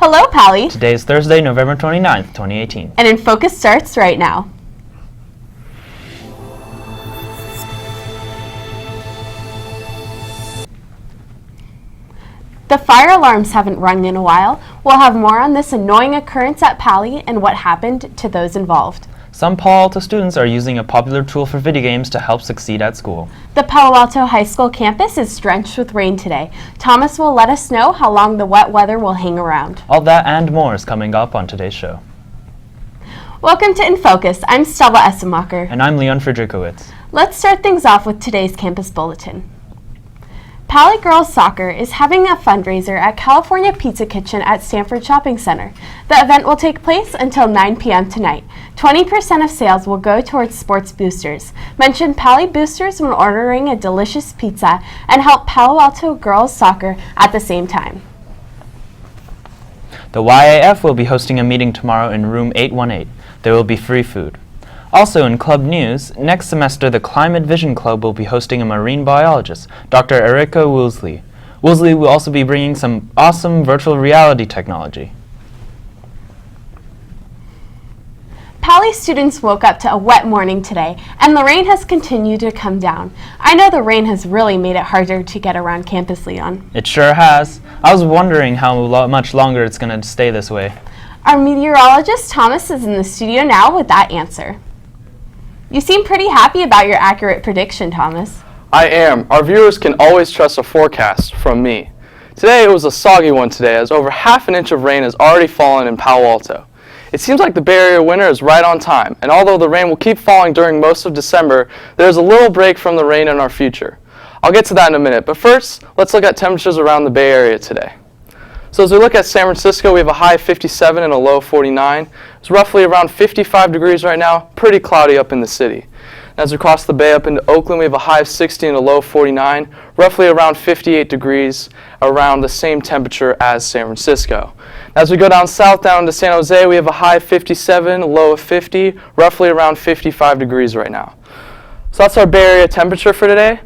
Hello, Pally. Today is Thursday, November 29th, 2018. And InFocus starts right now. The fire alarms haven't rung in a while. We'll have more on this annoying occurrence at Pally and what happened to those involved. Some Palo Alto students are using a popular tool for video games to help succeed at school. The Palo Alto High School campus is drenched with rain today. Thomas will let us know how long the wet weather will hang around. All that and more is coming up on today's show. Welcome to InFocus. I'm Stella Essemacher. And I'm Leon Friedrichowitz. Let's start things off with today's campus bulletin. Pally Girls Soccer is having a fundraiser at California Pizza Kitchen at Stanford Shopping Center. The event will take place until 9 p.m. tonight. 20% of sales will go towards sports boosters. Mention Pally Boosters when ordering a delicious pizza and help Palo Alto Girls Soccer at the same time. The YAF will be hosting a meeting tomorrow in room 818. There will be free food. Also in club news, next semester the Climate Vision Club will be hosting a marine biologist, Dr. Erica Woolsey. Woolsey will also be bringing some awesome virtual reality technology. Pally students woke up to a wet morning today, and the rain has continued to come down. I know the rain has really made it harder to get around campus, Leon. It sure has. I was wondering how much longer it's going to stay this way. Our meteorologist Thomas is in the studio now with that answer. You seem pretty happy about your accurate prediction, Thomas. I am. Our viewers can always trust a forecast from me. Today it was a soggy one today, as over half an inch of rain has already fallen in Palo Alto. It seems like the Bay Area winter is right on time, and although the rain will keep falling during most of December, there's a little break from the rain in our future. I'll get to that in a minute, but first, let's look at temperatures around the Bay Area today. So as we look at San Francisco, we have a high of 57 and a low of 49. It's roughly around 55 degrees right now, pretty cloudy up in the city. As we cross the bay up into Oakland, we have a high of 60 and a low of 49, roughly around 58 degrees, around the same temperature as San Francisco. As we go down south, down to San Jose, we have a high of 57, a low of 50, roughly around 55 degrees right now. So that's our Bay Area temperature for today.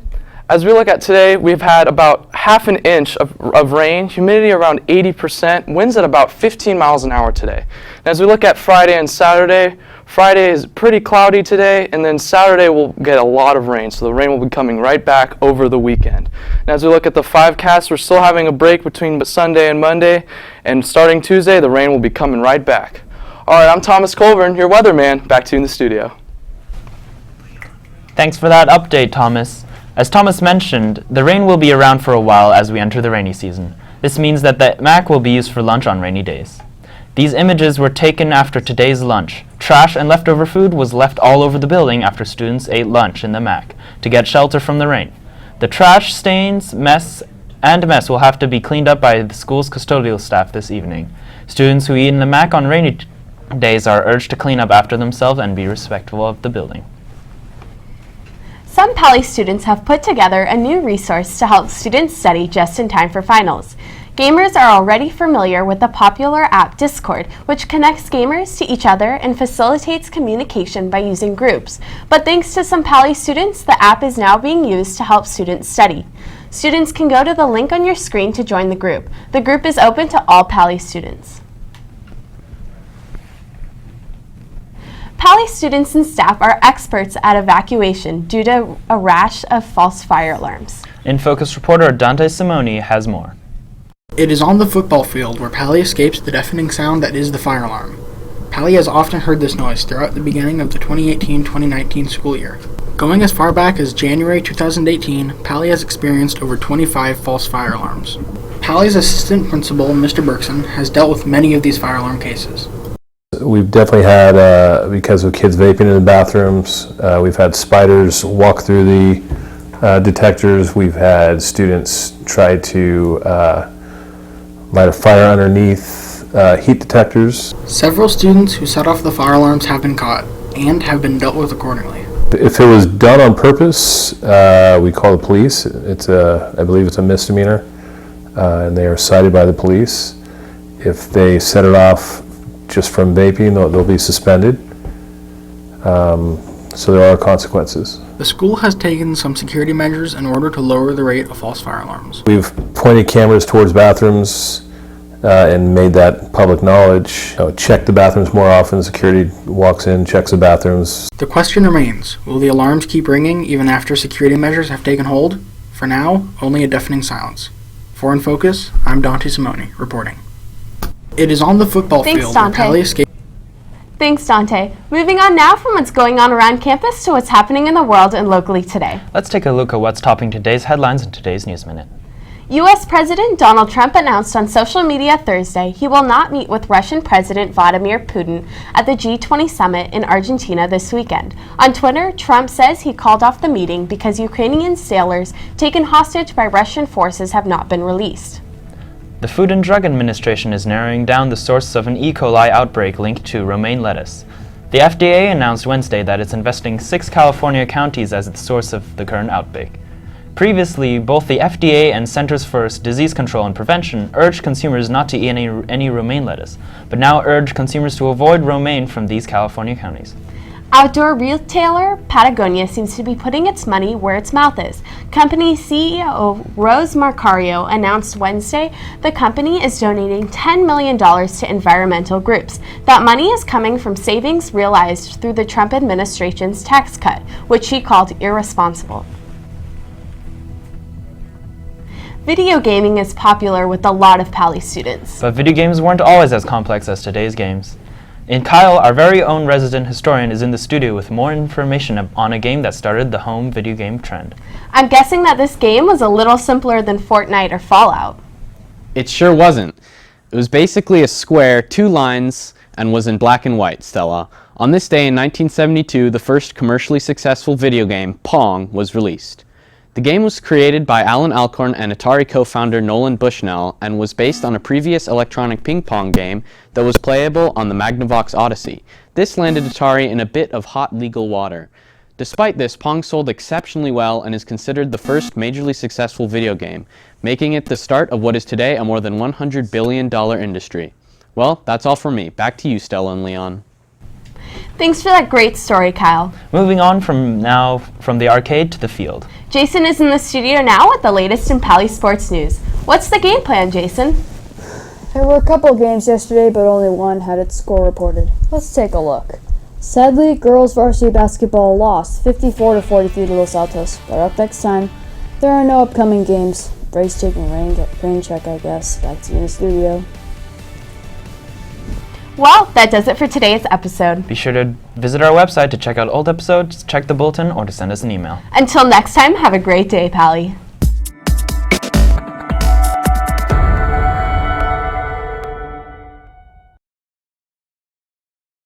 As we look at today, we've had about half an inch of rain, humidity around 80%, winds at about 15 miles an hour today. And as we look at Friday and Saturday, Friday is pretty cloudy today, and then Saturday we'll get a lot of rain, so the rain will be coming right back over the weekend. And as we look at the 5-cast, we're still having a break between Sunday and Monday, and starting Tuesday, the rain will be coming right back. All right, I'm Thomas Colburn, your weatherman, back to you in the studio. Thanks for that update, Thomas. As Thomas mentioned, the rain will be around for a while as we enter the rainy season. This means that the MAC will be used for lunch on rainy days. These images were taken after today's lunch. Trash and leftover food was left all over the building after students ate lunch in the MAC to get shelter from the rain. The trash, stains, mess will have to be cleaned up by the school's custodial staff this evening. Students who eat in the MAC on rainy days are urged to clean up after themselves and be respectful of the building. Some Pally students have put together a new resource to help students study just in time for finals. Gamers are already familiar with the popular app Discord, which connects gamers to each other and facilitates communication by using groups. But thanks to some Pally students, the app is now being used to help students study. Students can go to the link on your screen to join the group. The group is open to all Pally students. Pally students and staff are experts at evacuation due to a rash of false fire alarms. InFocus reporter Dante Simone has more. It is on the football field where Pally escapes the deafening sound that is the fire alarm. Pally has often heard this noise throughout the beginning of the 2018-2019 school year. Going as far back as January 2018, Pally has experienced over 25 false fire alarms. Pally's assistant principal, Mr. Berkson, has dealt with many of these fire alarm cases. We've definitely had, because of kids vaping in the bathrooms, we've had spiders walk through the detectors. We've had students try to light a fire underneath heat detectors. Several students who set off the fire alarms have been caught and have been dealt with accordingly. If it was done on purpose, we call the police. I believe it's a misdemeanor, and they are cited by the police. If they set it off just from vaping, they'll be suspended. So there are consequences. The school has taken some security measures in order to lower the rate of false fire alarms. We've pointed cameras towards bathrooms and made that public knowledge. Check the bathrooms more often. Security walks in, checks the bathrooms. The question remains, will the alarms keep ringing even after security measures have taken hold? For now, only a deafening silence. For InFocus, I'm Dante Simone, reporting. It is on the football Thanks, field Dante. where Pally escaped. Thanks, Dante. Moving on now from what's going on around campus to what's happening in the world and locally today. Let's take a look at what's topping today's headlines in today's News Minute. U.S. President Donald Trump announced on social media Thursday he will not meet with Russian President Vladimir Putin at the G20 summit in Argentina this weekend. On Twitter, Trump says he called off the meeting because Ukrainian sailors taken hostage by Russian forces have not been released. The Food and Drug Administration is narrowing down the source of an E. coli outbreak linked to romaine lettuce. The FDA announced Wednesday that it's investing 6 California counties as the source of the current outbreak. Previously, both the FDA and Centers for Disease Control and Prevention urged consumers not to eat any romaine lettuce, but now urge consumers to avoid romaine from these California counties. Outdoor retailer Patagonia seems to be putting its money where its mouth is. Company CEO Rose Marcario announced Wednesday the company is donating $10 million to environmental groups. That money is coming from savings realized through the Trump administration's tax cut, which she called irresponsible. Video gaming is popular with a lot of Pally students. But video games weren't always as complex as today's games. And Kyle, our very own resident historian, is in the studio with more information on a game that started the home video game trend. I'm guessing that this game was a little simpler than Fortnite or Fallout. It sure wasn't. It was basically a square, 2 lines, and was in black and white, Stella. On this day in 1972, the first commercially successful video game, Pong, was released. The game was created by Alan Alcorn and Atari co-founder Nolan Bushnell and was based on a previous electronic ping pong game that was playable on the Magnavox Odyssey. This landed Atari in a bit of hot legal water. Despite this, Pong sold exceptionally well and is considered the first majorly successful video game, making it the start of what is today a more than $100 billion industry. Well, that's all from me. Back to you, Stella and Leon. Thanks for that great story, Kyle. Moving on from the arcade to the field. Jason is in the studio now with the latest in Pally Sports news. What's the game plan, Jason? There were a couple games yesterday, but only one had its score reported. Let's take a look. Sadly, girls varsity basketball lost 54-43 to Los Altos. They're up next time. There are no upcoming games. Brace taking rain check, I guess. Back to you in the studio. Well, that does it for today's episode. Be sure to visit our website to check out old episodes, check the bulletin, or to send us an email. Until next time, have a great day, Pally.